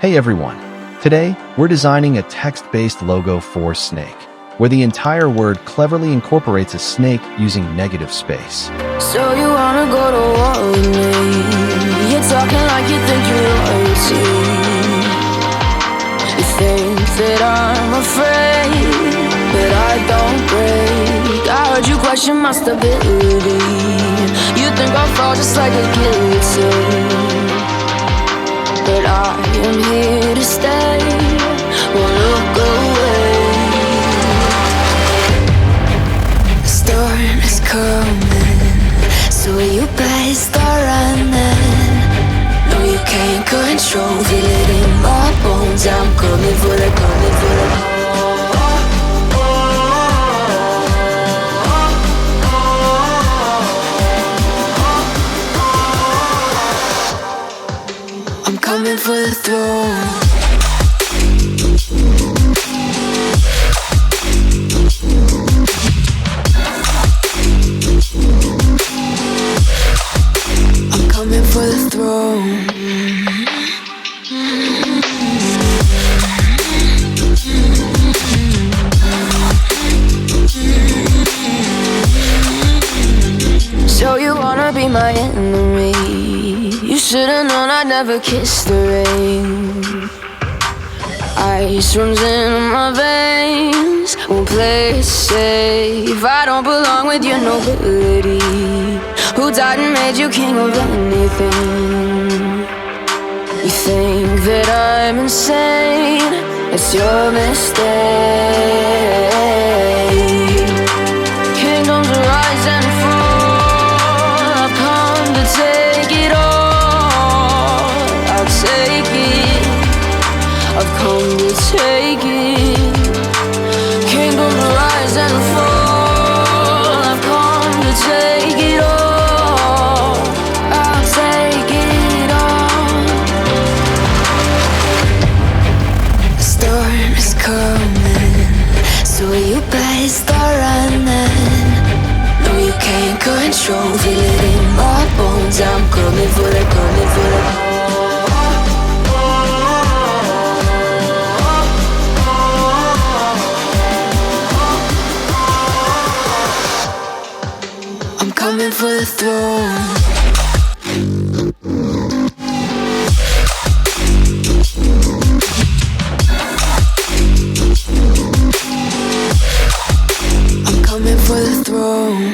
Hey everyone! Today, we're designing a text-based logo for Snake, where the entire word cleverly incorporates a snake using negative space. So you wanna go to war with me? You're talking like you think you're royalty. You think that I'm afraid, but I don't break. I heard you question my stability. You think I'll fall just like a guillotine, but I am here to stay. Won't look away. The storm is coming, so you better start running. No, you can't control, feel it in my bones. I'm coming for the, coming for the. I'm coming for the throne. I'm coming for the throne. So you wanna be my enemy? You should've known I'd never kiss the rain. Ice runs in my veins, won't play it safe. I don't belong with your nobility. Who died and made you king of anything? You think that I'm insane, it's your mistake. Kingdoms rise and fall, I've come to take it all. I'll take it, I've come to take it. Kingdoms rise and fall, I've come to take it all. I'll take it all. The storm is coming, so you better start running. No, you can't control, feel it in my bones. I'm coming for the, coming for the. I'm coming for the throne. I'm coming for the throne.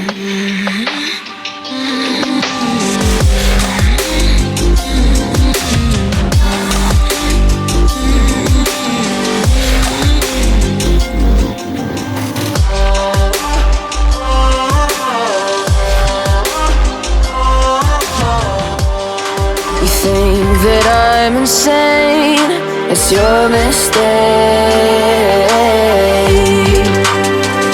Think that I'm insane, it's your mistake.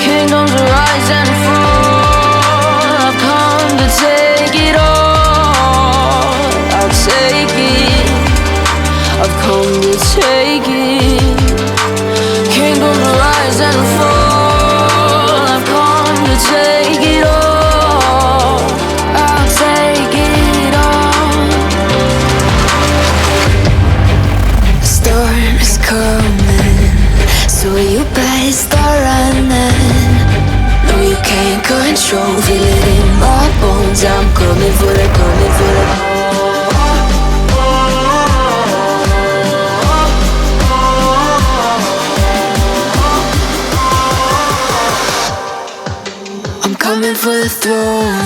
Kingdoms rise and fall, I've come to take it all. I'll take it, I've come to take it. Kingdoms rise and fall, I've come to take it all. I'll take it all. Storm is coming, so you better start running. No, you can't control, feel it in my bones. I'm coming for the, coming for the. I'm coming for the throne.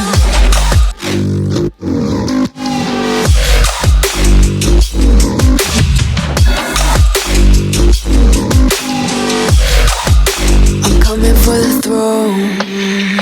I'm coming for the throne.